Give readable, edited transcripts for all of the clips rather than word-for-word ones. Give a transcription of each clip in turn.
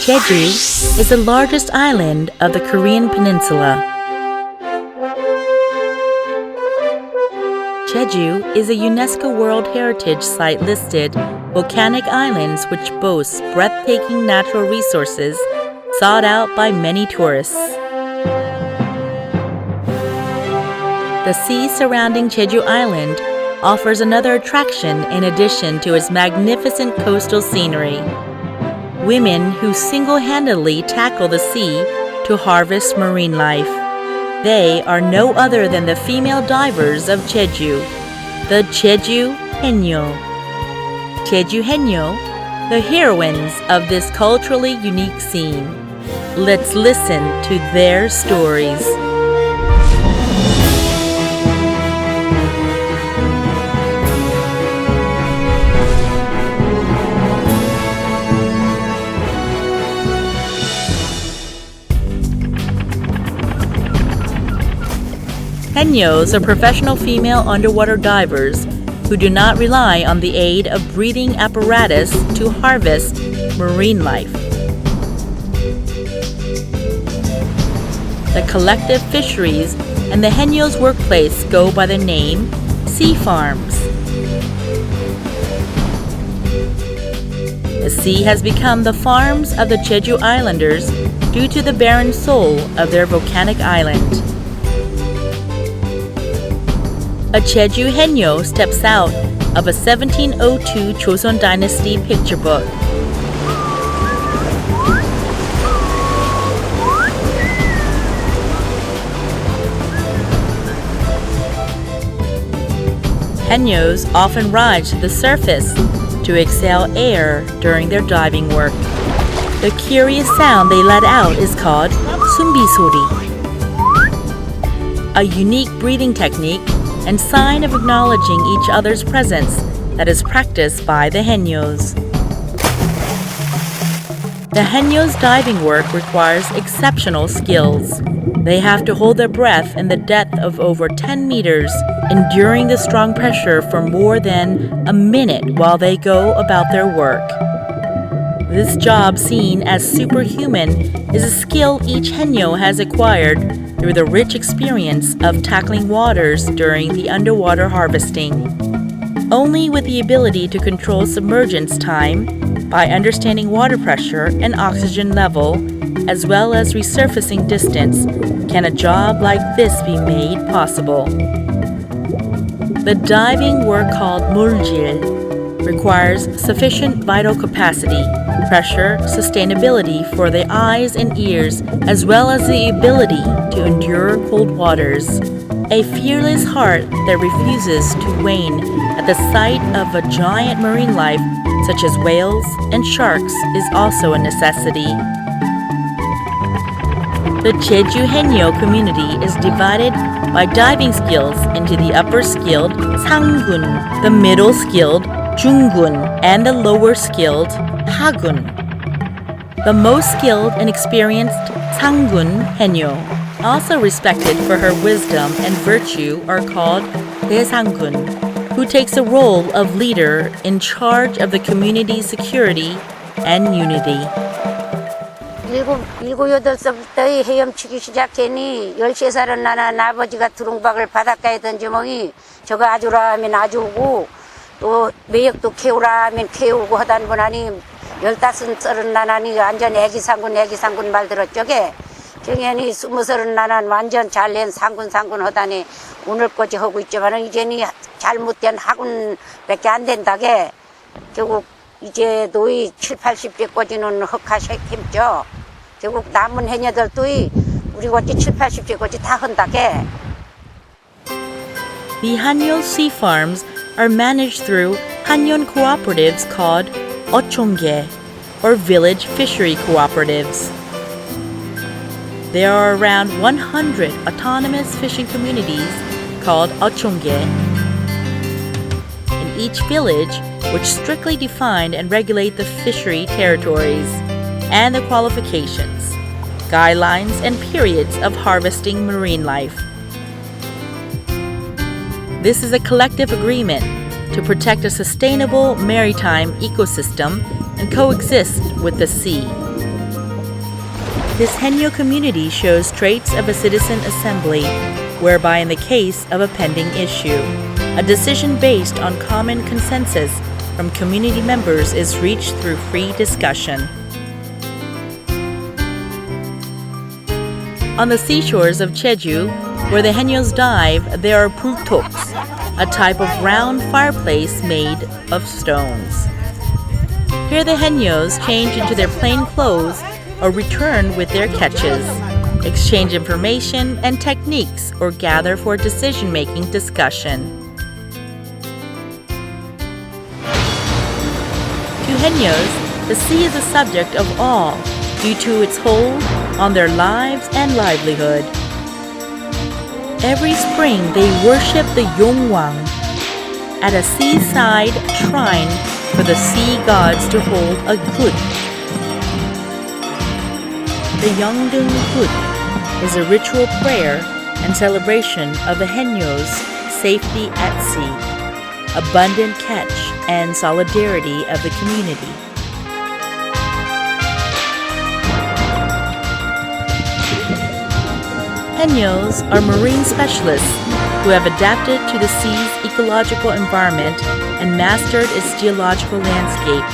Jeju is the largest island of the Korean peninsula. Jeju is a UNESCO World Heritage Site listed volcanic islands which boasts breathtaking natural resources sought out by many tourists. The sea surrounding Jeju Island offers another attraction in addition to its magnificent coastal scenery. Women who single-handedly tackle the sea to harvest marine life. They are no other than the female divers of Jeju, the Jeju-Haenyeo. Jeju-Haenyeo, the heroines of this culturally unique scene. Let's listen to their stories. Haenyeos are professional female underwater divers who do not rely on the aid of breathing apparatus to harvest marine life. The collective fisheries and the Haenyeos' workplace go by the name sea farms. The sea has become the farms of the Jeju Islanders due to the barren soil of their volcanic island. A Jeju Haenyeo steps out of a 1702 Joseon Dynasty picture book. Haenyeos often rise to the surface to exhale air during their diving work. The curious sound they let out is called sumbi sori, a unique breathing technique and sign of acknowledging each other's presence that is practiced by the Haenyeos. The Haenyeos' diving work requires exceptional skills. They have to hold their breath in the depth of over 10 meters, enduring the strong pressure for more than a minute while they go about their work. This job, seen as superhuman, is a skill each Haenyeo has acquired through the rich experience of tackling waters during the underwater harvesting. Only with the ability to control submergence time by understanding water pressure and oxygen level, as well as resurfacing distance, can a job like this be made possible. The diving work called mulgil requires sufficient vital capacity, pressure, sustainability for the eyes and ears, as well as the ability to endure cold waters. A fearless heart that refuses to wane at the sight of a giant marine life such as whales and sharks is also a necessity. The Jeju Haenyeo community is divided by diving skills into the upper skilled 상군, the middle skilled 중군, and the lower skilled 하군. The most skilled and experienced 상군 Haenyeo, also respected for her wisdom and virtue, are called 대상군, who takes the role of leader in charge of the community's security and unity. 일곱 여덟 살부터 헤엄치기 시작했니 13살은 나는 아버지가 두릉박을 바닷가에 던지멍이 저거 아주라 하면 아주고 또 매역도 캐오라 하면 캐오고 하단 분하니 15살은 나나니 완전 애기상군 말 들었죠게 경연이 20살은 나는 완전 잘낸 상군 하다니 오늘까지 하고 있지만은 이제는 잘못된 학군밖에 안 된다게 결국 이제 노이 7, 80대까지는 흑하셨겠죠. 결국 남은 해녀들도 우리 같이 7, 80대까지 다 한다게. The Haenyeo sea farms are managed through Hanyeon cooperatives called 어촌계, or village fishery cooperatives. There are around 100 autonomous fishing communities called 어촌계. In each village, which strictly define and regulate the fishery territories and the qualifications, guidelines, and periods of harvesting marine life. This is a collective agreement to protect a sustainable maritime ecosystem and coexist with the sea. This Haenyeo community shows traits of a citizen assembly, whereby in the case of a pending issue, a decision based on common consensus from community members is reached through free discussion. On the seashores of Jeju, where the Haenyeos dive, there are 불토ks, a type of round fireplace made of stones. Here the Haenyeos change into their plain clothes or return with their catches, exchange information and techniques, or gather for decision-making discussion. To Haenyeos, the sea is a subject of awe due to its hold on their lives and livelihood. Every spring they worship the Yongwang at a seaside shrine for the sea gods to hold a gut. The Yeongdeung gut is a ritual prayer and celebration of the Haenyeos' safety at sea, abundant catch, and solidarity of the community. Haenyeos are marine specialists who have adapted to the sea's ecological environment and mastered its geological landscape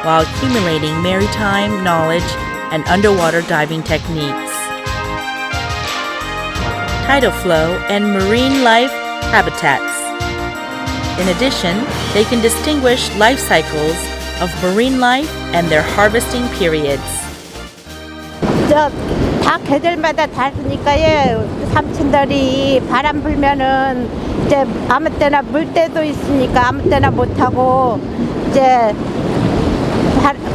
while accumulating maritime knowledge and underwater diving techniques. Tidal flow and marine life habitats. In addition, they can distinguish life cycles of marine life and their harvesting periods. 다 계절마다 다르니까요. 삼촌들이 바람 불면은 이제 아무 때나 물 때도 있으니까 아무 때나 못 하고 이제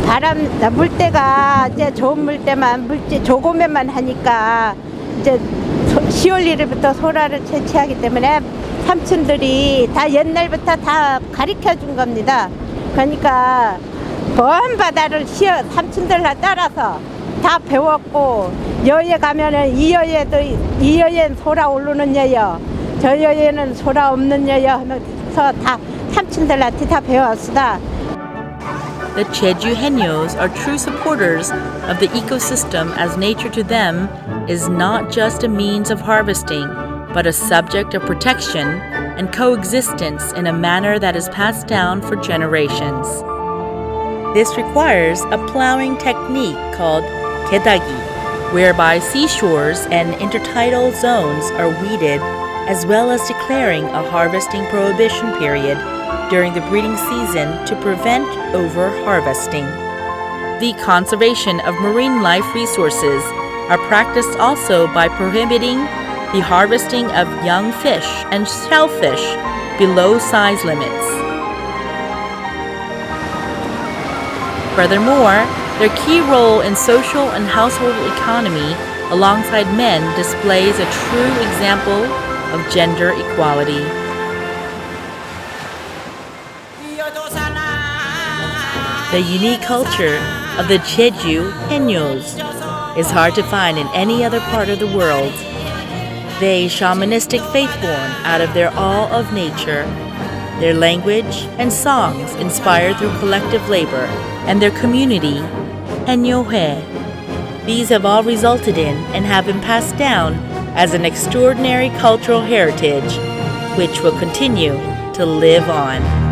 바람 물 때가 이제 좋은 물 때만 물질 조금에만 하니까 이제 10월 1일부터 소라를 채취하기 때문에 삼촌들이 다 옛날부터 다 가르쳐 준 겁니다. 그러니까 먼 바다를 삼촌들 따라서 다 배웠고 여에 가면은 이 여에는 소라 오르는 여여 저 여에는 소라 없는 여여 하면서 다 삼촌들한테 다 배웠으다. The Jeju Haenyeos are true supporters of the ecosystem, as nature to them is not just a means of harvesting, but a subject of protection and coexistence in a manner that is passed down for generations. This requires a plowing technique called gedagi, whereby seashores and intertidal zones are weeded, as well as declaring a harvesting prohibition period during the breeding season to prevent over-harvesting. The conservation of marine life resources are practiced also by prohibiting the harvesting of young fish and shellfish below size limits. Furthermore, their key role in social and household economy alongside men displays a true example of gender equality. The unique culture of the Jeju Haenyeos is hard to find in any other part of the world. They shamanistic faith born out of their awe of nature, their language and songs inspired through collective labor, and their community, Haenyeo. These have all resulted in and have been passed down as an extraordinary cultural heritage, which will continue to live on.